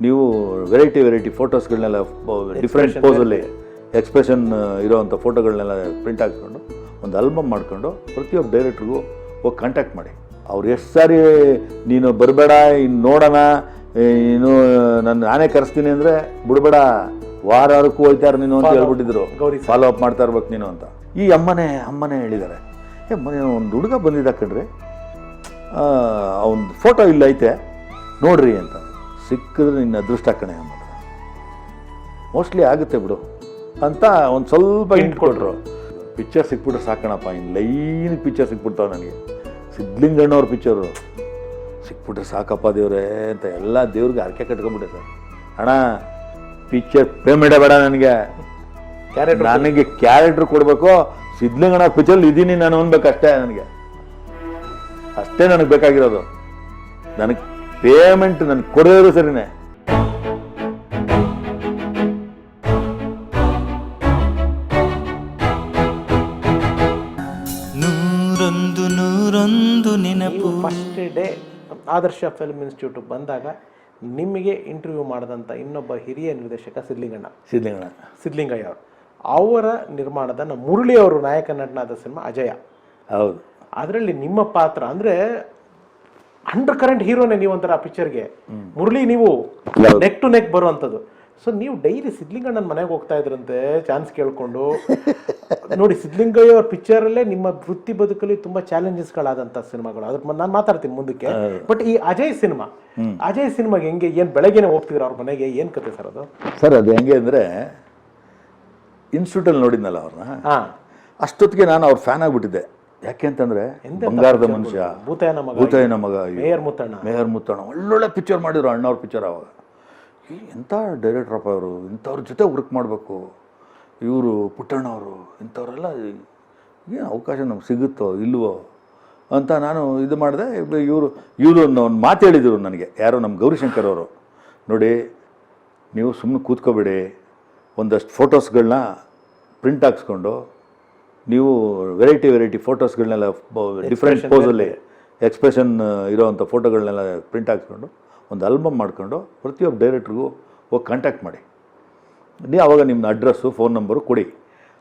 ನೀವು variety ಫೋಟೋಸ್ಗಳನ್ನೆಲ್ಲ different ಪೋಸಲ್ಲಿ expression ಇರೋವಂಥ ಫೋಟೋಗಳನ್ನೆಲ್ಲ print ಹಾಕ್ಕೊಂಡು ಒಂದು ಆಲ್ಬಮ್ ಮಾಡಿಕೊಂಡು ಪ್ರತಿಯೊಬ್ಬ ಡೈರೆಕ್ಟ್ರಿಗೂ ಹೋಗಿ ಕಾಂಟ್ಯಾಕ್ಟ್ ಮಾಡಿ. ಅವ್ರು ಎಷ್ಟು ಸಾರಿ ನೀನು ಬರಬೇಡ, ಇನ್ನು ನೋಡೋಣ, ಇನ್ನು ನಾನೇ ಕರೆಸ್ತೀನಿ ಅಂದರೆ ಬಿಡಬೇಡ, ವಾರಕ್ಕೂ ಹೋಯ್ತಾರೆ ನೀನು ಅಂತ ಹೇಳ್ಬಿಟ್ಟಿದ್ರು. ಫಾಲೋ ಅಪ್ ಮಾಡ್ತಾ ಇರ್ಬೇಕು ನೀನು ಅಂತ. ಈ ಅಮ್ಮನೇ ಹೇಳಿದ್ದಾರೆ, ಒಂದು ಹುಡುಗ ಬಂದಿದ್ದ ಕಣ್ರಿ, ಅವನ ಫೋಟೋ ಇಲ್ಲ ಐತೆ ನೋಡ್ರಿ ಅಂತ. ಸಿಕ್ಕಿದ್ರೆ ನಿನ್ನ ಅದೃಷ್ಟ ಕಣೆ ಅಮ್ಮ, ಮೋಸ್ಟ್ಲಿ ಆಗುತ್ತೆ ಬಿಡು ಅಂತ ಒಂದು ಸ್ವಲ್ಪ ಹಿಂಟ್ ಕೊಟ್ಟರು. ಪಿಕ್ಚರ್ ಸಿಕ್ಬಿಟ್ರೆ ಸಾಕಣಪ್ಪ, ಇನ್ನು ಲೈನ್ ಪಿಕ್ಚರ್ ಸಿಕ್ಬಿಡ್ತಾವೆ ನನಗೆ. ಸಿದ್ಲಿಂಗಣ್ಣವ್ರ ಪಿಕ್ಚರು ಸಿಕ್ಬಿಟ್ರೆ ಸಾಕಪ್ಪ ದೇವ್ರೆ ಅಂತ ಎಲ್ಲ ದೇವ್ರಿಗೆ ಹರಕೆ ಕಟ್ಕೊಂಡ್ಬಿಟ್ಟೆ ಸರ್. ಅಣ್ಣ ಪಿಕ್ಚರ್ ಪೇಮೆಂಟ್ ಬೇಡ ನನಗೆ, ನನಗೆ ಕ್ಯಾರೆಕ್ಟ್ರ್ ಕೊಡಬೇಕು, ಸಿದ್ಲಿಂಗಣ್ಣ ಪಿಕ್ಚರ್ ಇದ್ದೀನಿ ನಾನು ಅನ್ಬೇಕು ಅಷ್ಟೇ. ಅಷ್ಟೇ ನನಗೆ ಬೇಕಾಗಿರೋದು. ನನಗೆ ಪೇಮೆಂಟ್ ನನಗೆ ಕೊಡೋದು ಸರಿನೇ. ನೆನಪು. ಫಸ್ಟ್ ಡೇ ಆದರ್ಶ ಫಿಲ್ಮ್ ಇನ್ಸ್ಟಿಟ್ಯೂಟ್ ಬಂದಾಗ ನಿಮಗೆ ಇಂಟರ್ವ್ಯೂ ಮಾಡಿದಂಥ ಇನ್ನೊಬ್ಬ ಹಿರಿಯ ನಿರ್ದೇಶಕ ಸಿದ್ಲಿಂಗಯ್ಯ ಅವರು. ಅವರ ನಿರ್ಮಾಣದ ಮುರಳಿ ಅವರು ನಾಯಕ ನಟನಾದ ಸಿನಿಮಾ ಅಜಯ. ಹೌದು. ಅದರಲ್ಲಿ ನಿಮ್ಮ ಪಾತ್ರ ಅಂದರೆ ಅಂಡರ್ ಕರೆಂಟ್ ಹೀರೋನೇ ನೀವು ಒಂಥರ ಪಿಕ್ಚರ್ಗೆ. ಮುರಳಿ ನೀವು ನೆಕ್ ಟು ನೆಕ್ ಬರುವಂಥದ್ದು. ಸೊ ನೀವು ಡೈಲಿ ಸಿದ್ಲಿಂಗಣ್ಣನ ಮನೆಗೆ ಹೋಗ್ತಾ ಇದ್ರಂತೆ ಚಾನ್ಸ್ ಕೇಳ್ಕೊಂಡು. ನೋಡಿ, ಸಿದ್ಲಿಂಗಯ್ಯ ಅವ್ರ ಪಿಕ್ಚರಲ್ಲೇ ನಿಮ್ಮ ವೃತ್ತಿ ಬದುಕಲ್ಲಿ ತುಂಬ ಚಾಲೆಂಜಸ್ಗಳಾದಂಥ ಸಿನಿಮಾಗಳು, ಅದ್ರ ನಾನು ಮಾತಾಡ್ತೀನಿ ಮುಂದಕ್ಕೆ. ಬಟ್ ಈ ಅಜಯ್ ಸಿನಿಮಾಗೆ ಹೆಂಗೆ, ಏನು ಬೆಳಗ್ಗೆನೆ ಹೋಗ್ತಿದ್ರು ಅವ್ರ ಮನೆಗೆ, ಏನು ಕತೆ ಸರ್ ಅದು? ಸರ್ ಅದು ಹೆಂಗೆ ಅಂದರೆ, ಇನ್ಸ್ಟಿಟ್ಯೂಟಲ್ಲಿ ನೋಡಿದ್ನಲ್ಲ ಅವ್ರನ್ನ, ಅಷ್ಟೊತ್ತಿಗೆ ನಾನು ಅವ್ರ ಫ್ಯಾನ್ ಆಗಿಬಿಟ್ಟಿದ್ದೆ. ಯಾಕೆ ಅಂತಂದರೆ ಬಂಗಾರದ ಮನುಷ್ಯ, ಭೂತಯ್ಯನ ಮಗ, ಮೇಯರ್ ಮುತ್ತಣ್ಣ ಒಳ್ಳೊಳ್ಳೆ ಪಿಕ್ಚರ್ ಮಾಡಿದ್ರು ಅಣ್ಣವ್ರ ಪಿಕ್ಚರ್. ಅವಾಗ ಎಂಥ ಡೈರೆಕ್ಟ್ರಪ್ಪ ಅವರು, ಇಂಥವ್ರ ಜೊತೆ ವರ್ಕ್ ಮಾಡಬೇಕು, ಇವರು ಪುಟ್ಟಣ್ಣವರು ಇಂಥವರೆಲ್ಲ ಏನು ಅವಕಾಶ ನಮ್ಗೆ ಸಿಗುತ್ತೋ ಇಲ್ವೋ ಅಂತ ನಾನು ಇದು ಮಾಡಿದೆ. ಇವರು ಒಂದು ಮಾತು ಹೇಳಿದರು ನನಗೆ, ಯಾರೋ ನಮ್ಮ ಗೌರಿಶಂಕರ್ ಅವರು. ನೋಡಿ, ನೀವು ಸುಮ್ಮನೆ ಕೂತ್ಕೋಬೇಡಿ, ಒಂದಷ್ಟು ಫೋಟೋಸ್ಗಳನ್ನ ಪ್ರಿಂಟ್ ಹಾಕ್ಸ್ಕೊಂಡು ನೀವು ವೆರೈಟಿ ಫೋಟೋಸ್ಗಳನ್ನೆಲ್ಲ ಡಿಫ್ರೆಂಟ್ ಪೋಸಲ್ಲಿ ಎಕ್ಸ್ಪ್ರೆಷನ್ ಇರೋವಂಥ ಫೋಟೋಗಳನ್ನೆಲ್ಲ ಪ್ರಿಂಟ್ ಹಾಕ್ಸ್ಕೊಂಡು ಒಂದು ಆಲ್ಬಮ್ ಮಾಡಿಕೊಂಡು ಪ್ರತಿಯೊಬ್ಬ ಡೈರೆಕ್ಟ್ರಿಗೂ ಹೋಗಿ ಕಾಂಟ್ಯಾಕ್ಟ್ ಮಾಡಿ. ನೀವು ಆವಾಗ ನಿಮ್ಮ ಅಡ್ರೆಸ್ಸು ಫೋನ್ ನಂಬರು ಕೊಡಿ.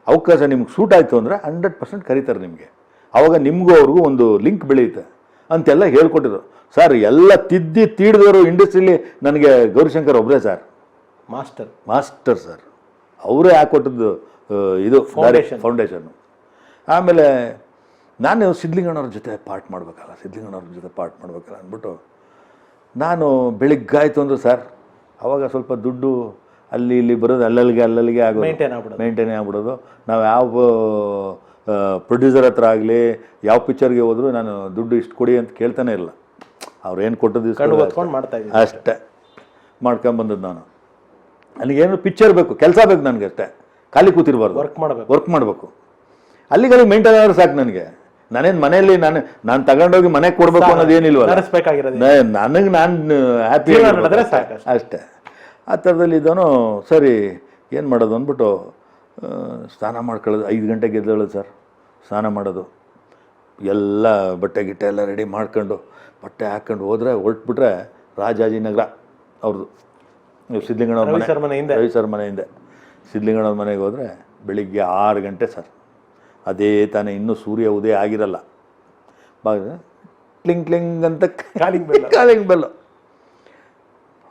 ಅವಕಾಶ ನಿಮ್ಗೆ ಸೂಟ್ ಆಯಿತು ಅಂದರೆ 100% ಕರೀತಾರೆ ನಿಮಗೆ. ಆವಾಗ ನಿಮಗೂ ಅವ್ರಿಗೂ ಒಂದು ಲಿಂಕ್ ಬೆಳೆಯುತ್ತೆ ಅಂತೆಲ್ಲ ಹೇಳ್ಕೊಟ್ಟಿದ್ರು. ಸರ್ ಎಲ್ಲ ತೀಡಿದವರು ಇಂಡಸ್ಟ್ರಿಲಿ ನನಗೆ ಗೌರಿಶಂಕರ್ ಒಬ್ಬರೇ ಸರ್, ಮಾಸ್ಟರ್ ಸರ್. ಅವರೇ ಹಾಕ್ಕೊಟ್ಟಿದ್ದು ಇದು ಫೌಂಡೇಶನ್ನು. ಆಮೇಲೆ ನಾನು ಸಿದ್ಲಿಂಗಣ್ಣವ್ರ ಜೊತೆ ಪಾರ್ಟ್ ಮಾಡಬೇಕಲ್ಲ ಅಂದ್ಬಿಟ್ಟು ನಾನು ಬೆಳಿಗ್ಗಾಯ್ತು ಅಂದ್ರೆ ಸರ್, ಅವಾಗ ಸ್ವಲ್ಪ ದುಡ್ಡು ಅಲ್ಲಿ ಇಲ್ಲಿ ಬರೋದು ಅಲ್ಲಲ್ಲಿಗೆ ಆಗೋದು, ಮೇಂಟೈನ್ ಆಗ್ಬಿಡೋದು. ನಾವು ಯಾವ ಪ್ರೊಡ್ಯೂಸರ್ ಹತ್ರ ಆಗಲಿ ಯಾವ ಪಿಕ್ಚರ್ಗೆ ಹೋದರೂ ನಾನು ದುಡ್ಡು ಇಷ್ಟು ಕೊಡಿ ಅಂತ ಕೇಳ್ತಾನೆ ಇಲ್ಲ. ಅವ್ರು ಏನು ಕೊಟ್ಟದ್ದು ಅಷ್ಟೇ ಮಾಡ್ಕೊಂಬಂದದ್ದು. ನಾನು ನನಗೇನು ಪಿಕ್ಚರ್ ಬೇಕು, ಕೆಲಸ ಬೇಕು ನನಗೆ ಅಷ್ಟೇ, ಖಾಲಿ ಕೂತಿರ್ಬಾರ್ದು, ವರ್ಕ್ ಮಾಡಬೇಕು. ಅಲ್ಲಿಗೆ ಮೇಂಟೈನ್ ಆದ್ರೆ ಸಾಕು ನನಗೆ. ನಾನೇನು ಮನೆಯಲ್ಲಿ ನಾನು ತಗೊಂಡೋಗಿ ಮನೆಗೆ ಕೊಡಬೇಕು ಅನ್ನೋದೇನಿಲ್ವಲ್ಲ, ನನಗೆ ನಾನು ಹ್ಯಾಪಿ ಅಷ್ಟೇ. ಆ ಥರದಲ್ಲಿ ಇದ್ದವನು ಸರಿ ಏನು ಮಾಡೋದು ಅಂದ್ಬಿಟ್ಟು ಸ್ನಾನ ಮಾಡ್ಕೊಳ್ಳೋದು. 5 ಗಂಟೆಗೆ ಎದ್ದೇಳೋದು ಸರ್, ಸ್ನಾನ ಮಾಡೋದು, ಎಲ್ಲ ಬಟ್ಟೆ ಗಿಟ್ಟೆ ಎಲ್ಲ ರೆಡಿ ಮಾಡ್ಕೊಂಡು ಬಟ್ಟೆ ಹಾಕ್ಕೊಂಡು ಹೋದರೆ ಹೊರಟ್ಬಿಟ್ರೆ ರಾಜಾಜಿನಗರ ಅವ್ರದ್ದು ಸಿದ್ಲಿಂಗಣ್ಣವ್ರ ರವಿ ಸರ್ ಮನೆ ಹಿಂದೆ ಸಿದ್ಲಿಂಗಣ್ಣವ್ರ ಮನೆಗೆ ಹೋದರೆ ಬೆಳಿಗ್ಗೆ 6 ಗಂಟೆ ಸರ್. ಅದೇ ತಾನೇ, ಇನ್ನೂ ಸೂರ್ಯ ಉದಯ ಆಗಿರಲ್ಲ. ಕ್ಲಿಂಗ್ ಅಂತ ಕಾಲಿಂಗ್ ಬೆಲ್ಲು.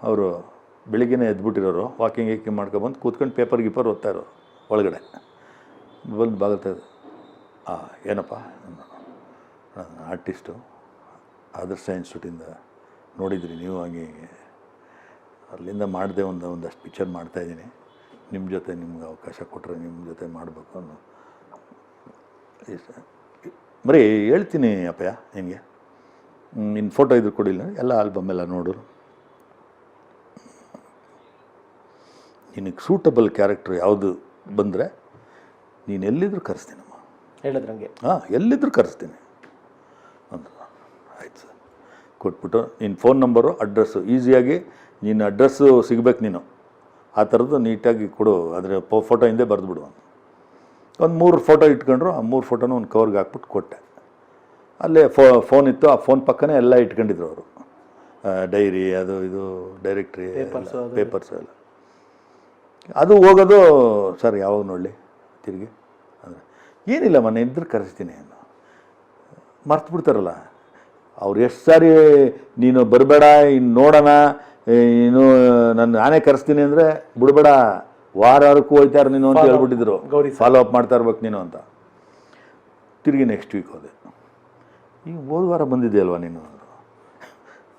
ಅವರು ಬೆಳಿಗ್ಗೆನೇ ಎದ್ಬಿಟ್ಟಿರೋರು, ವಾಕಿಂಗ್ ಮಾಡ್ಕೊಬಂದು ಕೂತ್ಕೊಂಡು ಪೇಪರ್ ಓದ್ತಾ ಇರೋರು. ಒಳಗಡೆ ಬಂದು ಬಾಗುತ್ತದೆ, ಏನಪ್ಪ ನಾನು ಆರ್ಟಿಸ್ಟು ಆದರ್ಶ ಇನ್ಸ್ಟಿಟ್ಯೂಟಿಂದ ನೋಡಿದ್ರಿ ನೀವು, ಹಾಗೆ ಅಲ್ಲಿಂದ ಮಾಡಿದೆ, ಒಂದಷ್ಟು ಪಿಕ್ಚರ್ ಮಾಡ್ತಾಯಿದ್ದೀನಿ, ನಿಮ್ಮ ಜೊತೆ ನಿಮ್ಗೆ ಅವಕಾಶ ಕೊಟ್ಟರೆ ನಿಮ್ಮ ಜೊತೆ ಮಾಡಬೇಕು ಅನ್ನೋ. ಬರೀ ಹೇಳ್ತೀನಿ ಅಪ್ಪಯ್ಯ ನಿನಗೆ, ನಿನ್ನ ಫೋಟೋ ಇದ್ರು ಕೊಡಿಲ್ಲ, ಎಲ್ಲ ಆಲ್ಬಮ್ ಎಲ್ಲ ನೋಡೋರು, ನಿನಗೆ ಸೂಟಬಲ್ ಕ್ಯಾರೆಕ್ಟ್ರ್ ಯಾವುದು ಬಂದರೆ ನೀನು ಎಲ್ಲಿದ್ದರೂ ಕರೆಸ್ತೀನಮ್ಮ ಹೇಳಿದ್ರಂಗೆ. ಎಲ್ಲಿದ್ದರೂ ಕರೆಸ್ತೀನಿ ಅಂದರು. ಆಯ್ತು ಸರ್. ಕೊಟ್ಬಿಟ್ಟು ನಿನ್ನ ಫೋನ್ ನಂಬರು ಅಡ್ರೆಸ್ಸು ಈಸಿಯಾಗಿ, ನಿನ್ನ ಅಡ್ರೆಸ್ಸು ಸಿಗಬೇಕು ನೀನು, ಆ ಥರದ್ದು ನೀಟಾಗಿ ಕೊಡು, ಅದರ ಫೋಟೋ ಹಿಂದೆ ಬರೆದ್ಬಿಡು. ಒಂದು 3 ಫೋಟೋ ಇಟ್ಕೊಂಡ್ರು. ಆ 3 ಫೋಟೋನ ಒಂದು ಕವರ್ಗೆ ಹಾಕ್ಬಿಟ್ಟು ಕೊಟ್ಟೆ. ಅಲ್ಲೇ ಫೋನ್ ಇತ್ತು, ಆ ಫೋನ್ ಪಕ್ಕನೇ ಎಲ್ಲ ಇಟ್ಕೊಂಡಿದ್ರು ಅವರು. ಡೈರಿ ಅದು ಇದು ಡೈರೆಕ್ಟ್ರಿ ಪೇಪರ್ಸು ಎಲ್ಲ ಅದು ಹೋಗೋದು ಸರ್ ಯಾವಾಗ ನೋಡಲಿ ತಿರುಗಿ ಅಂದರೆ ಏನಿಲ್ಲ ಮೊನ್ನೆ ಇದ್ರೆ ಕರೆಸ್ತೀನಿ ಅನ್ನೋ ಮರ್ತು ಬಿಡ್ತಾರಲ್ಲ ಅವ್ರು ಎಷ್ಟು ಸಾರಿ ನೀನು ಬರಬೇಡ ಇನ್ನು ನೋಡೋಣ ಇನ್ನು ನಾನೇ ಕರೆಸ್ತೀನಿ ಅಂದರೆ ಬಿಡಬೇಡ ವಾರಕ್ಕೂ ಹೋಯ್ತಾರೆ ನೀನು ಅಂತ ಹೇಳ್ಬಿಟ್ಟಿದ್ರು ಫಾಲೋ ಅಪ್ ಮಾಡ್ತಾ ಇರ್ಬೇಕು ನೀನು ಅಂತ ತಿರುಗಿ ನೆಕ್ಸ್ಟ್ ವೀಕ್ ಹೋದೆ ಈಗ ಹೋದ ವಾರ ಬಂದಿದ್ದೆ ಅಲ್ವಾ ನೀನು ಅಂದರು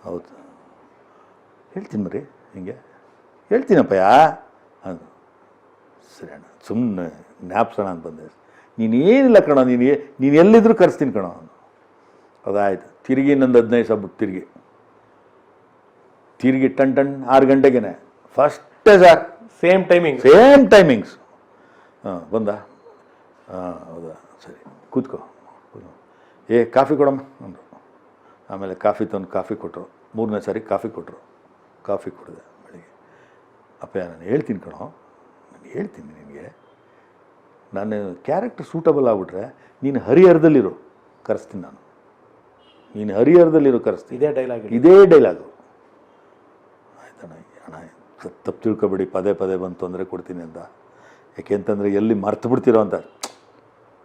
ಹೌದು ಹೇಳ್ತೀನಿ ಮರಿ ಹಿಂಗೆ ಹೇಳ್ತೀನಪ್ಪಯ್ಯ ಅದು ಸರಿ ಅಣ್ಣ ಸುಮ್ಮನೆ ಜ್ಞಾಪ್ಸೋಣ ಅಂತ ಬಂದೆ ನೀನೇನಿಲ್ಲ ಕಣೋ ನೀನು ಎಲ್ಲಿದ್ದರೂ ಕರೆಸ್ತೀನಿ ಕಣೋ ಅದಾಯ್ತು ತಿರುಗಿ ಇನ್ನೊಂದು 15 ಸಹ ಬಿಟ್ಟು ತಿರುಗಿ ಟನ್ 6 ಗಂಟೆಗೇ ಫಸ್ಟೇ ಸರ್ ಸೇಮ್ ಟೈಮಿಂಗ್ಸ್ ಹಾಂ ಬಂದ ಹೌದಾ ಸರಿ ಕೂತ್ಕೋ ಕಾಫಿ ಕೊಡಮ್ಮ ಅಂದರು ಆಮೇಲೆ ಕಾಫಿ ಕೊಟ್ಟರು 3ನೇ ಸಾರಿ ಕಾಫಿ ಕೊಟ್ಟರು ಕಾಫಿ ಕುಡಿದೆ ಬೆಳಿಗ್ಗೆ ಅಪ್ಪಯ್ಯ ನಾನು ಹೇಳ್ತೀನಿ ಕಣೋ ನಾನು ಹೇಳ್ತೀನಿ ನಿನಗೆ ನಾನು ಕ್ಯಾರೆಕ್ಟರ್ ಸೂಟಬಲ್ ಆಗ್ಬಿಟ್ರೆ ನೀನು ಹರಿಹರದಲ್ಲಿರು ಕರೆಸ್ತೀನಿ ನಾನು ನೀನು ಹರಿಹರದಲ್ಲಿರು ಕರೆಸ್ತೀನಿ ಇದೇ ಡೈಲಾಗು ಆಯ್ತಣ್ಣ ಅಣ್ಣ ತಪ್ಪು ತಿಳ್ಕೊಬೇಡಿ ಪದೇ ಬಂದು ತೊಂದರೆ ಕೊಡ್ತೀನಿ ಅಂತ ಯಾಕೆಂತಂದರೆ ಎಲ್ಲಿ ಮರ್ತು ಬಿಡ್ತಿರೋ ಅಂತ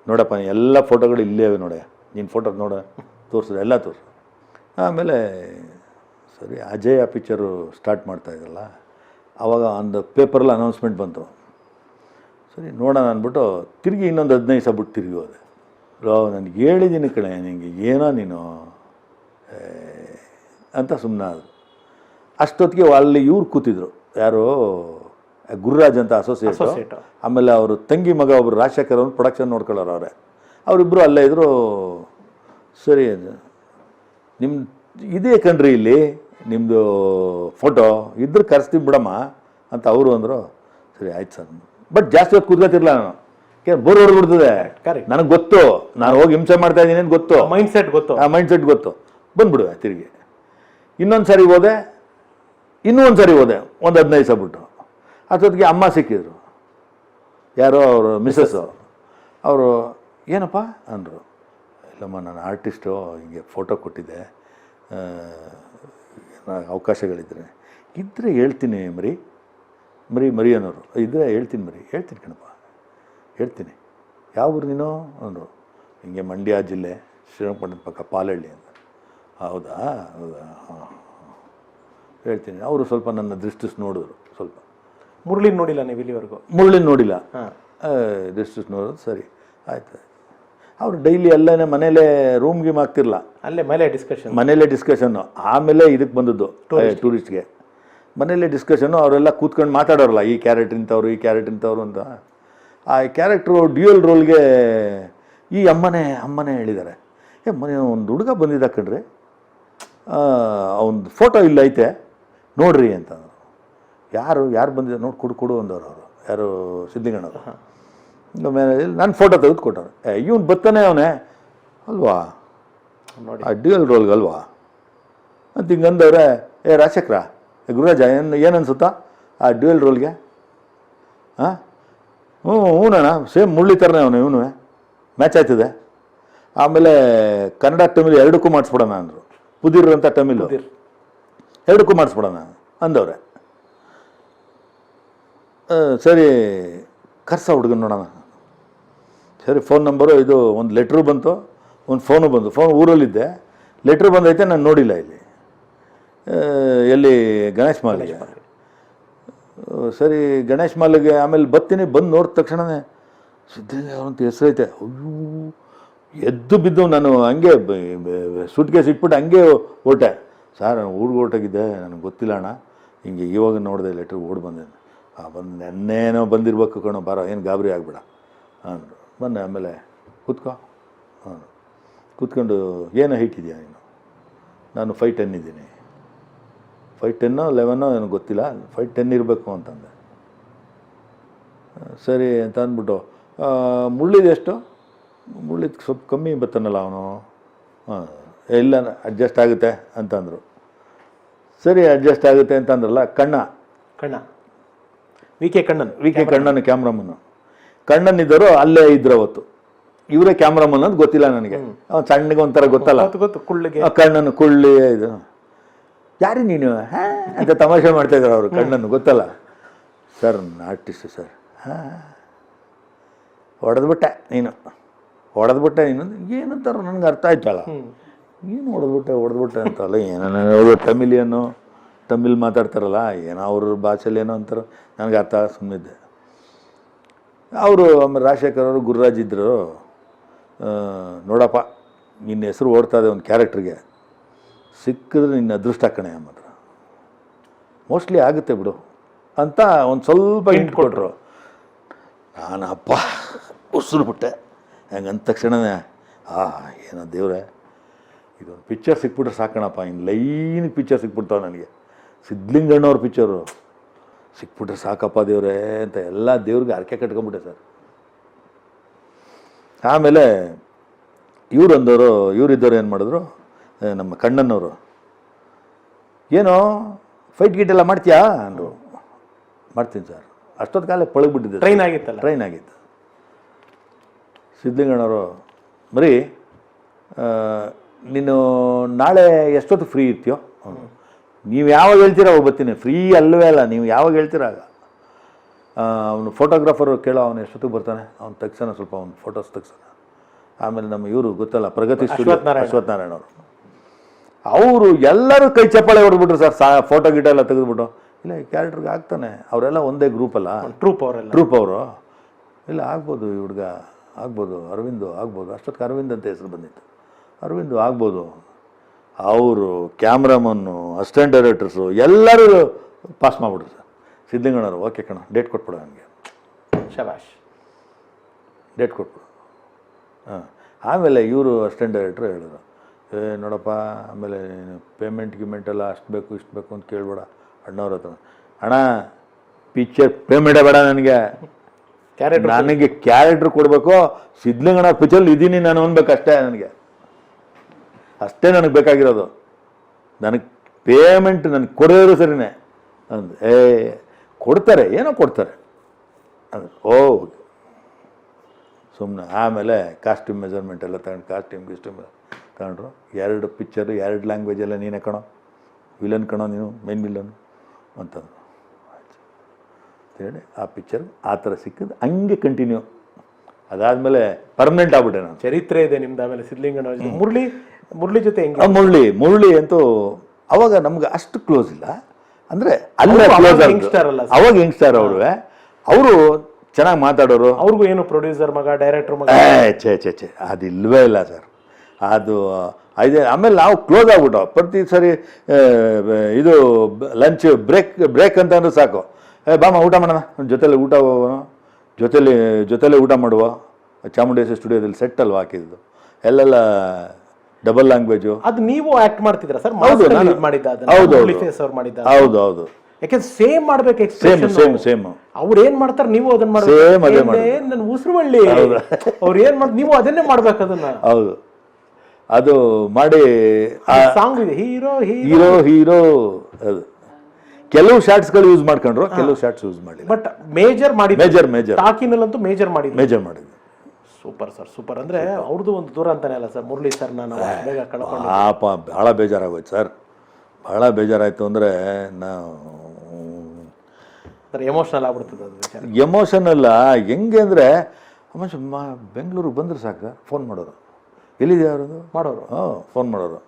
ನೋಡಪ್ಪ ಎಲ್ಲ ಫೋಟೋಗಳು ಇಲ್ಲೇ ಅವೆ ನೋಡೆ ನೀನು ಫೋಟೋ ನೋಡ ತೋರಿಸಿದೆ ಎಲ್ಲ ತೋರಿಸು ಆಮೇಲೆ ಸರಿ ಅಜಯ್ ಪಿಕ್ಚರು ಸ್ಟಾರ್ಟ್ ಮಾಡ್ತಾಯಿದ್ದಲ್ಲ ಆವಾಗ ಒಂದು ಪೇಪರಲ್ಲಿ ಅನೌನ್ಸ್ಮೆಂಟ್ ಬಂತು ಸರಿ ನೋಡೋಣ ಅಂದ್ಬಿಟ್ಟು ತಿರುಗಿ ಇನ್ನೊಂದು 15 ಸಹ ಬಿಟ್ಟು ತಿರುಗಿ ಹೋದೆ ನನಗೆ ಹೇಳಿದ್ದೀನಿ ಕಣೆ ನಿನಗೆ ಏನೋ ನೀನು ಅಂತ ಸುಮ್ಮನೆ ಅದು ಅಷ್ಟೊತ್ತಿಗೆ ಅಲ್ಲಿ ಇವ್ರು ಕೂತಿದ್ರು ಯಾರು ಗುರುರಾಜ್ ಅಂತ ಅಸೋಸಿಯೇಟ್ ಆಮೇಲೆ ಅವರು ತಂಗಿ ಮಗ ಒಬ್ಬರು ರಾಜಶೇಖರ್ ಅವ್ರು ಪ್ರೊಡಕ್ಷನ್ ನೋಡ್ಕೊಳ್ಳೋರು ಅವರೇ ಅವರಿಬ್ಬರು ಅಲ್ಲೇ ಇದ್ದರು ಸರಿ ನಿಮ್ಮ ಇದೇ ಕಣ್ರಿ ಇಲ್ಲಿ ನಿಮ್ಮದು ಫೋಟೋ ಇದ್ರೆ ಕರೆಸ್ತೀವಿ ಬಿಡಮ್ಮ ಅಂತ ಅವರು ಅಂದರು ಸರಿ ಆಯ್ತು ಸರ್ ಬಟ್ ಜಾಸ್ತಿ ಹೊತ್ತು ಕೂತ್ಕೊತಿರ್ಲ ನಾನು ಬೋರ್ ಹೊಡೆದ್ಬಿಡ್ತದೆ ನನಗೆ ಗೊತ್ತು ನಾನು ಹೋಗಿ ಹಿಂಸೆ ಮಾಡ್ತಾ ಇದ್ದೀನಿ ಅಂತ ಗೊತ್ತು ಮೈಂಡ್ ಸೆಟ್ ಗೊತ್ತು ಬಂದ್ಬಿಡುವೆ ತಿರುಗಿ ಇನ್ನೊಂದು ಸಾರಿ ಹೋದೆ ಒಂದು 15 ಸಹ ಬಿಟ್ಟು ಅಷ್ಟೊತ್ತಿಗೆ ಅಮ್ಮ ಸಿಕ್ಕಿದ್ರು ಯಾರೋ ಅವರು ಮಿಸ್ಸಸ್ಸು ಅವರು ಏನಪ್ಪ ಅಂದರು ಇಲ್ಲಮ್ಮ ನಾನು ಆರ್ಟಿಸ್ಟು ಹಿಂಗೆ ಫೋಟೋ ಕೊಟ್ಟಿದ್ದೆ ಅವಕಾಶಗಳಿದ್ರೆ ಇದ್ದರೆ ಹೇಳ್ತೀನಿ ಮರಿ ಅನ್ನೋರು ಇದ್ದರೆ ಹೇಳ್ತೀನಿ ಕಣಪ್ಪ ಹೇಳ್ತೀನಿ ಯಾವ ಊರು ನೀನು ಅಂದರು ಹಿಂಗೆ ಮಂಡ್ಯ ಜಿಲ್ಲೆ ಶ್ರೀರಂಗಪಟ್ಟಣದ ಪಕ್ಕ ಪಾಲಹಳ್ಳಿ ಅಂತ ಹೌದಾ ಹಾಂ ಹೇಳ್ತೀನಿ ಅವರು ಸ್ವಲ್ಪ ನನ್ನ ದೃಷ್ಟಿಸ್ ನೋಡಿದ್ರು ಸ್ವಲ್ಪ ಮುರಳಿನ ನೋಡಿಲ್ಲ ನೀವು ಇಲ್ಲಿವರೆಗೂ ಮುರಳಿನ ನೋಡಿಲ್ಲ ದೃಷ್ಟಿಸ್ ನೋಡೋದು ಸರಿ ಆಯ್ತು ಅವರು ಡೈಲಿ ಅಲ್ಲೇ ಮನೇಲೇ ರೂಮ್ಗೆ ಆಗ್ತಿರಲ್ಲ ಮನೇಲೇ ಡಿಸ್ಕಷನ್ನು ಆಮೇಲೆ ಇದಕ್ಕೆ ಬಂದದ್ದು ಟೂರಿಸ್ಟ್ಗೆ ಮನೇಲೇ ಡಿಸ್ಕಷನ್ನು ಅವರೆಲ್ಲ ಕೂತ್ಕೊಂಡು ಮಾತಾಡೋರಲ್ಲ ಈ ಕ್ಯಾರೆಕ್ಟರ್ ಇಂಥವ್ರು ಅಂತ ಆ ಕ್ಯಾರೆಕ್ಟ್ರು ಡ್ಯೂಯಲ್ ರೋಲ್ಗೆ ಈ ಅಮ್ಮನೇ ಹೇಳಿದ್ದಾರೆ ಮನೆ ಒಂದು ಹುಡುಗ ಬಂದಿದ್ದ ಕಣ್ರಿ ಅವನ ಫೋಟೋ ಇಲ್ಲ ಐತೆ ನೋಡ್ರಿ ಅಂತ ಯಾರು ಬಂದಿದ್ದಾರೆ ನೋಡಿ ಕೊಡು ಅಂದವರು ಅವರು ಯಾರು ಸಿದ್ಲಿಂಗಣ್ಣವರು ಆಮೇಲೆ ನನ್ನ ಫೋಟೋ ತೆಗೆದು ಕೊಟ್ಟವ್ರು ಇವನು ಬರ್ತಾನೆ ಅವನೇ ಅಲ್ವಾ ನೋಡಿ ಆ ಡ್ಯೂಯಲ್ ರೋಲ್ಗೆ ಅಲ್ವಾ ಅಂತ ಹಿಂಗೆ ಅಂದವ್ರೆ ರಾಜಶೇಖರ ಗುರುರಾಜ ಏನು ಅನ್ಸುತ್ತಾ ಆ ಡ್ಯೂಯಲ್ ರೋಲ್ಗೆ ಹಾಂ ಹ್ಞೂನಣ್ಣ ಸೇಮ್ ಮುರಳಿ ಥರನೇ ಇವನು ಮ್ಯಾಚ್ ಆಯ್ತದೆ ಆಮೇಲೆ ಕನ್ನಡ ತಮಿಳು ಎರಡಕ್ಕೂ ಮಾಡಿಸ್ಬಿಡೋಣ ಅಂದರು ಪುದಿರ್ ಅಂತ ತಮಿಳು ಎರಡಕ್ಕೂ ಮಾಡಿಸ್ಬಿಡೋಣ ಅಂದವ್ರೆ ಸರಿ ಕರ್ಸ ಹುಡುಗನ ನೋಡೋಣ ಸರಿ ಫೋನ್ ನಂಬರು ಇದು ಒಂದು ಲೆಟ್ರು ಬಂತು ಒಂದು ಫೋನು ಬಂತು ಫೋನ್ ಊರಲ್ಲಿದ್ದೆ ಲೆಟ್ರ್ ಬಂದೈತೆ ನಾನು ನೋಡಿಲ್ಲ ಇಲ್ಲಿ ಎಲ್ಲಿ ಗಣೇಶ್ ಮಾಲ್ಗೆ ಸರಿ ಗಣೇಶ್ ಮಾಲ್ಗೆ ಆಮೇಲೆ ಬಂದು ನೋಡಿದ ತಕ್ಷಣವೇ ಸಿದ್ಧಲಿಂಗ ಅಂತ ಹೆಸರೈತೆ ಅಯ್ಯೋ ಎದ್ದು ಬಿದ್ದು ನಾನು ಹಂಗೆ ಸೂಟ್ ಕೇಸ್ ಇಟ್ಬಿಟ್ಟು ಹಂಗೆ ಹೊರಟೆ ಸರ್ ನಾನು ಊರಿಗೆ ಹೊರಟಾಗಿದ್ದೆ ನನಗೆ ಗೊತ್ತಿಲ್ಲ ಅಣ್ಣ ಹಿಂಗೆ ಇವಾಗ ನೋಡಿದೆ ಲೆಟ್ರ್ ಬಂದೆ ಬಂದು ನೆನ್ನೇನೋ ಬಂದಿರ್ಬೇಕು ಕಣೋ ಬಾರೋ ಏನು ಗಾಬರಿ ಆಗ್ಬೇಡ ಅಂದರು ಬಂದೆ ಆಮೇಲೆ ಕೂತ್ಕೋ ಕೂತ್ಕೊಂಡು ಏನು ಹೈಟ್ ಇದೆಯಾ ನೀನು ನಾನು 5'10" ಇದ್ದೀನಿ 5'10" 11 ನನಗೆ ಗೊತ್ತಿಲ್ಲ 5'10" ಇರಬೇಕು ಅಂತಂದೆ ಸರಿ ಅಂತ ಅಂದ್ಬಿಟ್ಟು ಮುಳ್ಳಿದು ಎಷ್ಟು ಮುಳ್ಳಿದು ಸ್ವಲ್ಪ ಕಮ್ಮಿ ಬರ್ತಾನಲ್ಲ ಅವನು ಇಲ್ಲ ಅಡ್ಜಸ್ಟ್ ಆಗುತ್ತೆ ಅಂತಂದರು ಸರಿ ಅಡ್ಜಸ್ಟ್ ಆಗುತ್ತೆ ಅಂತಂದ್ರಲ್ಲ ಕಣ್ಣ ವಿ ಕೆ ಕಣ್ಣನ್ ಕ್ಯಾಮ್ರಾಮನ್ನು ಕಣ್ಣನಿದ್ದರು ಅಲ್ಲೇ ಇದ್ರು ಅವತ್ತು ಇವರೇ ಕ್ಯಾಮ್ರಾಮನ್ ಅಂತ ಗೊತ್ತಿಲ್ಲ ನನಗೆ ಅವ್ನು ಸಣ್ಣಗೆ ಒಂಥರ ಗೊತ್ತಲ್ಲ ಕಣ್ಣನ್ನು ಕುಳ್ಳಿ ಇದು ಯಾರು ನೀನು ಹಾಂ ಅಂತ ತಮಾಷೆ ಮಾಡ್ತಾಯಿದ್ರು ಅವರು ಕಣ್ಣನ್ನು, ಗೊತ್ತಲ್ಲ ಸರ್ ಆರ್ಟಿಸ್ಟು ಸರ್. ಹಾಂ ಹೊಡೆದ್ಬಿಟ್ಟೆ ನೀನು ಏನಂತಾರ ನನಗೆ ಅರ್ಥ ಆಯ್ತಲ್ಲ, ಏನು ಹೊಡೆದ್ಬಿಟ್ಟೆ ಅಂತಲ್ಲ, ಏನೋ ತಮಿಲಿಯನ್ನು ತಮಿಳ್ ಮಾತಾಡ್ತಾರಲ್ಲ, ಏನೋ ಅವ್ರ ಭಾಷೆಯಲ್ಲಿ ಏನೋ ಅಂತಾರೆ, ನನಗೆ ಅರ್ಥ ಸುಮ್ಮನಿದ್ದೆ. ಅವರು ಆಮೇಲೆ ರಾಜಶೇಖರ್ ಅವರು ಗುರುರಾಜ್ ಇದ್ದರು, ನೋಡಪ್ಪ ನಿನ್ನ ಹೆಸರು ಓಡ್ತಾಯಿದೆ ಒಂದು ಕ್ಯಾರೆಕ್ಟ್ರಿಗೆ, ಸಿಕ್ಕಿದ್ರೆ ನಿನ್ನ ಅದೃಷ್ಟ ಕಣೆ ಮಾತ್ರ, ಮೋಸ್ಟ್ಲಿ ಆಗುತ್ತೆ ಬಿಡು ಅಂತ ಒಂದು ಸ್ವಲ್ಪ ಹಿಂಟ್ ಕೊಟ್ಟರು. ನಾನು ಅಪ್ಪ ಉಸಿರು ಬಿಟ್ಟೆ. ಹೆಂಗೆ ಅಂದ ತಕ್ಷಣವೇ ಏನೋ ದೇವ್ರೆ ಇದೊಂದು ಪಿಕ್ಚರ್ ಸಿಕ್ಬಿಟ್ರೆ ಸಾಕಣಪ್ಪ, ಇನ್ನು ಲೈನ್ ಪಿಕ್ಚರ್ ಸಿಕ್ಬಿಡ್ತಾವೆ ನನಗೆ, ಸಿದ್ಲಿಂಗಣ್ಣವ್ರ ಪಿಕ್ಚರು ಸಿಕ್ಬಿಟ್ರೆ ಸಾಕಪ್ಪ ದೇವ್ರೆ ಅಂತ ಎಲ್ಲ ದೇವ್ರಿಗೆ ಹರಕೆ ಕಟ್ಕೊಂಬಿಟ್ಟೆ ಸರ್. ಆಮೇಲೆ ಇವರಿದ್ದವರು ಏನು ಮಾಡಿದ್ರು, ನಮ್ಮ ಕಣ್ಣನ್ನವರು, ಏನೋ ಫೈಟ್ ಗೀಟ್ ಎಲ್ಲ ಮಾಡ್ತೀಯಾ ಅಂದರು. ಮಾಡ್ತೀನಿ ಸರ್. ಅಷ್ಟೊತ್ತು ಕಾಲ ಪಳಗ್ಬಿಟ್ಟಿದ್ದೆ, ಟ್ರೈನ್ ಆಗಿತ್ತು. ಸಿದ್ಲಿಂಗಣ್ಣವರು, ಬರೀ ನೀನು ನಾಳೆ ಎಷ್ಟೊತ್ತು ಫ್ರೀ ಇರ್ತೀಯೋ, ನೀವು ಯಾವಾಗ ಹೇಳ್ತೀರ ಅವಾಗ ಬರ್ತೀನಿ, ಫ್ರೀ ಅಲ್ಲವೇ ಅಲ್ಲ, ನೀವು ಯಾವಾಗ ಹೇಳ್ತೀರ ಆಗ. ಅವನು ಫೋಟೋಗ್ರಾಫರು ಕೇಳೋ, ಅವನು ಎಷ್ಟೊತ್ತಿಗೆ ಬರ್ತಾನೆ, ಅವ್ನು ತೆಗ್ಸೋಣ, ಸ್ವಲ್ಪ ಅವ್ನು ಫೋಟೋಸ್ ತೆಗ್ಸೋಣ. ಆಮೇಲೆ ನಮ್ಮ ಇವರು ಗೊತ್ತಲ್ಲ, ಪ್ರಗತಿ ಸ್ಟುಡಿಯೋ ಅಶ್ವತ್ಥನಾರಾಯಣ ಅವರು ಎಲ್ಲರೂ ಕೈ ಚಪ್ಪಾಳೆ ಹೊಡೆದ್ಬಿಟ್ರು ಸರ್. ಫೋಟೋ ಗಿಟ ಎಲ್ಲ ತೆಗೆದುಬಿಟ್ಟು, ಇಲ್ಲ ಈ ಕ್ಯಾರೆಕ್ಟ್ರಿಗೆ ಆಗ್ತಾನೆ, ಅವರೆಲ್ಲ ಒಂದೇ ಗ್ರೂಪಲ್ಲ, ಟ್ರೂಪ್ ಅವರು, ಇಲ್ಲ ಆಗ್ಬೋದು ಈ ಹುಡುಗ ಆಗ್ಬೋದು, ಅರವಿಂದು ಆಗ್ಬೋದು. ಅಷ್ಟೊತ್ತಿಗೆ ಅರವಿಂದ್ ಅಂತ ಹೆಸರು ಬಂದಿತ್ತು, ಅರವಿಂದು ಆಗ್ಬೋದು. ಅವರು ಕ್ಯಾಮ್ರಾಮನ್ನು, ಅಸಿಸ್ಟೆಂಟ್ ಡೈರೆಕ್ಟರ್ಸು ಎಲ್ಲರೂ ಪಾಸ್ ಮಾಡಿಬಿಟ್ರು ಸರ್. ಸಿದ್ಲಿಂಗಣ್ಣವರು, ಓಕೆ ಕಣ ಡೇಟ್ ಕೊಟ್ಬಿಡು ನನಗೆ, ಶಬಾಷ್ ಡೇಟ್ ಕೊಟ್ಬಿಡು. ಆಮೇಲೆ ಇವರು ಅಸಿಸ್ಟೆಂಟ್ ಡೈರೆಕ್ಟ್ರು ಹೇಳಿದ್ರು, ನೋಡಪ್ಪ ಆಮೇಲೆ ಪೇಮೆಂಟ್ ಎಲ್ಲ ಅಷ್ಟು ಬೇಕು ಇಷ್ಟು ಬೇಕು ಅಂತ ಕೇಳ್ಬೇಡ ಅಣ್ಣವ್ರ ಹತ್ರ. ಅಣ್ಣ ಪಿಕ್ಚರ್ ಪೇಮೆಂಟೇ ಬೇಡ ನನಗೆ ಕ್ಯಾರೆಕ್ಟ್ರ್ ಕೊಡಬೇಕು, ಸಿದ್ಲಿಂಗಣ್ಣ ಪಿಕ್ಚರ್ ಇದ್ದೀನಿ ನಾನು ಅನ್ಬೇಕು ಅಷ್ಟೇ, ಅಷ್ಟೇ ನನಗೆ ಬೇಕಾಗಿರೋದು, ನನಗೆ ಪೇಮೆಂಟ್ ನನಗೆ ಕೊಡೋರು ಸರಿನೇ ಅಂದು. ಕೊಡ್ತಾರೆ, ಏನೋ ಕೊಡ್ತಾರೆ ಅಂದು. ಸುಮ್ಮನೆ ಆಮೇಲೆ ಕಾಸ್ಟ್ಯೂಮ್ ಮೆಜರ್ಮೆಂಟ್ ಎಲ್ಲ ತಗೊಂಡು, ಕಾಸ್ಟ್ಯೂಮ್ ತಗೊಂಡ್ರು. 2 ಪಿಕ್ಚರು 2 ಲ್ಯಾಂಗ್ವೇಜೆಲ್ಲ ನೀನೇ ಕಣೋ, ವಿಲನ್ ಕಣೋ ನೀನು, ಮೇನ್ ವಿಲನ್ ಅಂತಂದ್ರು. ಅಂತೇಳಿ ಆ ಪಿಕ್ಚರ್ ಆ ಥರ ಸಿಕ್ಕಿದ್ದು ಹಂಗೆ ಕಂಟಿನ್ಯೂ. ಅದಾದಮೇಲೆ ಪರ್ಮನೆಂಟ್ ಆಗ್ಬಿಟ್ಟೆ ನಾನು. ಚರಿತ್ರೆ ಇದೆ ನಿಮ್ದು. ಆಮೇಲೆ ಸಿದ್ಲಿಂಗಣ್ಣ, ಮುರಳಿ ಜೊತೆ ಹೆಂಗೆ? ಮುರಳಿ ಅಂತೂ ಅವಾಗ ನಮ್ಗೆ ಅಷ್ಟು ಕ್ಲೋಸ್ ಇಲ್ಲ, ಅಂದರೆ ಅಲ್ಲೇ ಕ್ಲೋಸ್ ಅಲ್ಲ, ಅವಾಗ ಯಂಗ್ಸ್ಟಾರ್ ಅವರು ಚೆನ್ನಾಗಿ ಮಾತಾಡೋರು. ಅವ್ರಿಗೂ ಏನು ಪ್ರೊಡ್ಯೂಸರ್ ಮಗ, ಡೈರೆಕ್ಟರ್ ಮಗ, ಛೇ ಅದಿಲ್ವೇ ಇಲ್ಲ ಸರ್. ಅದು ಆಮೇಲೆ ನಾವು ಕ್ಲೋಸ್ ಆಗ್ಬಿಟ್ಟು ಪ್ರತಿ ಸರಿ ಇದು ಲಂಚ್ ಬ್ರೇಕ್ ಅಂತ ಅಂದ್ರೆ ಸಾಕು, ಬಾಮ ಊಟ ಮಾಡೋಣ, ಜೊತೆಲಿ ಊಟ ಮಾಡುವ. ಚಾಮುಂಡೇಶ್ವರಿ ಸ್ಟುಡಿಯೋದಲ್ಲಿ ಸೆಟ್ ಅಲ್ವಾ ಹಾಕಿದ್ದು, ಎಲ್ಲೆಲ್ಲ ಡಬಲ್ ಲ್ಯಾಂಗ್ವೇಜು. ಅದು ನೀವು ಆಕ್ಟ್ ಮಾಡ್ತಿದ್ರ ಸರ್? ಹೌದು. ಯಾಕೆಂದ್ರೆ ಸೇಮ್ ಮಾಡ್ಬೇಕು, ಸೇಮ್ ಅವ್ರು ಏನ್ ಮಾಡ್ತಾರೆ ನೀವು ಅದನ್ನ ಮಾಡ್ಬೇಕು. ನನ್ನ ಉಸಿರುವಳ್ಳಿ ಅವ್ರು ಏನ್ ಮಾಡ್ತಾರೆ ನೀವು ಅದನ್ನೇ ಮಾಡ್ಬೇಕು. ಅದನ್ನ ಹೌದು, ಅದು ಮಾಡಿ ಸಾಂಗ್ ಇದೆ, ಹೀರೋ ಅದು ಕೆಲವು ಶಾರ್ಟ್ಸ್ಗಳು ಯೂಸ್ ಮಾಡ್ಕೊಂಡ್ರು, ಕೆಲವು ಶಾರ್ಟ್ಸ್ ಯೂಸ್ ಮಾಡಿ. ಬಟ್ ಮೇಜರ್ ಟಾಕಿನಲ್ಲಂತೂ ಮೇಜರ್ ಮಾಡಿದ್ವಿ. Super sir, super. ಅಂದ್ರೆ ಅವ್ರದ್ದು ಒಂದು ದೂರ ಅಂತಾನೆ ಅಲ್ಲ ಸರ್ ಮುರಳಿ ಸರ್, ನಾನು ಬೇಗ ಕಳ್ಕೊಂಡು ಭಾಳ ಬೇಜಾರಾಗೋಯ್ತು ಸರ್. ಭಾಳ ಬೇಜಾರಾಯ್ತು ಅಂದರೆ ನಾವು ಎಮೋಷನಲ್ ಆಗ್ಬಿಡ್ತದೆ ಅದು. ಎಮೋಷನಲ್ಲ ಹೆಂಗೆ ಅಂದರೆ ಬೆಂಗಳೂರಿಗೆ ಬಂದ್ರೆ ಸಾಕು ಫೋನ್ ಮಾಡೋರು, ಎಲ್ಲಿದೆ ಅವರದು ಮಾಡೋರು, ಫೋನ್ ಮಾಡೋರು.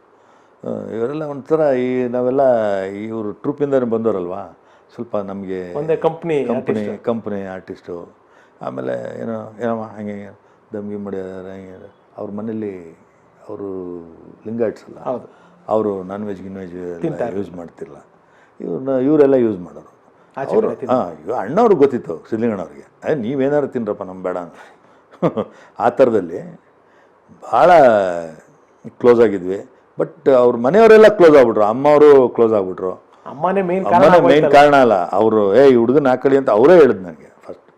ಇವರೆಲ್ಲ ಒಂಥರ ನಾವೆಲ್ಲ ಇವರು ಟ್ರೂಪಿಂದ ಬಂದವರಲ್ವಾ, ಸ್ವಲ್ಪ ನಮಗೆ ಒಂದೇ ಕಂಪ್ನಿ ಆರ್ಟಿಸ್ಟು. ಆಮೇಲೆ ಏನಮ್ಮ ಹಂಗೆ ದಮ್ಗಿ ಮಾಡಿದಾರೆ, ಹಂಗೆ ಅವ್ರ ಮನೇಲಿ ಅವರು ಲಿಂಗಾಯಟ್ಸ್ ಅಲ್ಲ, ಅವರು ನಾನ್ ವೆಜ್ ಯೂಸ್ ಮಾಡ್ತಿರಲ್ಲ, ಇವರೆಲ್ಲ ಯೂಸ್ ಮಾಡೋರು. ಅವರು ಅಣ್ಣವ್ರಿಗೆ ಗೊತ್ತಿತ್ತು ಸಿದ್ಲಿಂಗಣ್ಣವ್ರಿಗೆ, ನೀವೇನಾದ್ರು ತಿನ್ರಪ್ಪ ನಮ್ಮ ಬೇಡ ಅಂತ. ಆ ಥರದಲ್ಲಿ ಭಾಳ ಕ್ಲೋಸ್ ಆಗಿದ್ವಿ. ಬಟ್ ಅವ್ರ ಮನೆಯವರೆಲ್ಲ ಕ್ಲೋಸ್ ಆಗ್ಬಿಟ್ರು, ಅಮ್ಮವರು ಕ್ಲೋಸ್ ಆಗ್ಬಿಟ್ರು. ಅಮ್ಮನೇ ಮೇನ್ ಕಾರಣ ಅಲ್ಲ, ಅವರು ಈ ಹುಡುಗನ ಹಾಕಳಿ ಅಂತ ಅವರೇ ಹೇಳಿದ್ ನನಗೆ ಫಸ್ಟ್.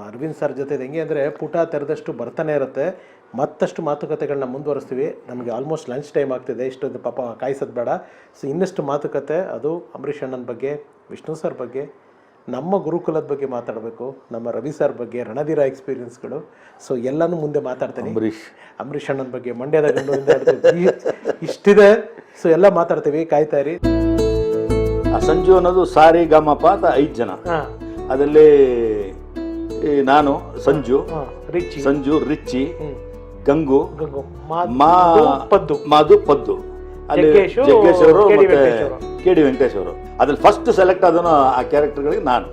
ಅರವಿಂದ್ ಸರ್ ಜೊತೆ ಹೆಂಗೆ ಅಂದರೆ ಪುಟ ತೆರೆದಷ್ಟು ಬರ್ತಾನೆ ಇರುತ್ತೆ, ಮತ್ತಷ್ಟು ಮಾತುಕತೆಗಳನ್ನ ಮುಂದುವರಿಸ್ತೀವಿ. ನಮಗೆ ಆಲ್ಮೋಸ್ಟ್ ಲಂಚ್ ಟೈಮ್ ಆಗ್ತಿದೆ, ಇಷ್ಟೊಂದು ಪಾಪ ಕಾಯಿಸೋದು ಬೇಡ. ಸೊ ಇನ್ನಷ್ಟು ಮಾತುಕತೆ, ಅದು ಅಂಬರೀಷ್ ಅಣ್ಣನ ಬಗ್ಗೆ, ವಿಷ್ಣು ಸರ್ ಬಗ್ಗೆ, ನಮ್ಮ ಗುರುಕುಲದ ಬಗ್ಗೆ ಮಾತಾಡಬೇಕು, ನಮ್ಮ ರವಿ ಸರ್ ಬಗ್ಗೆ, ರಣಧೀರ ಎಕ್ಸ್ಪೀರಿಯನ್ಸ್ಗಳು. ಸೊ ಎಲ್ಲನೂ ಮುಂದೆ ಮಾತಾಡ್ತೀನಿ. ಅಂಬರೀಷ್ ಅಣ್ಣನ ಬಗ್ಗೆ, ಮಂಡ್ಯದ ಗಂಡುವಿಂದ ಇಷ್ಟಿದೆ. ಸೊ ಎಲ್ಲ ಮಾತಾಡ್ತೀವಿ, ಕಾಯ್ತಾ ಇರಿ. ಆ ಸಂಜು ಅನ್ನೋದು ಸಾರಿ ಗಮಪ ಅಂತ 5 ಜನ. ಅದರಲ್ಲಿ ನಾನು, ಸಂಜು, ರಿಚ್ಚಿ, ಗಂಗು, ಮಾಧು, ಪದ್ದು, ಅಲ್ಲಿ ಜಗ್ಗೇಶ್ ಅವರು, ಮತ್ತೆ KD ವೆಂಕಟೇಶ್ ಅವರು. ಅದ್ರಲ್ಲಿ ಫಸ್ಟ್ ಸೆಲೆಕ್ಟ್ ಆದನು ಆ ಕ್ಯಾರೆಕ್ಟರ್ಗಳಿಗೆ ನಾನು.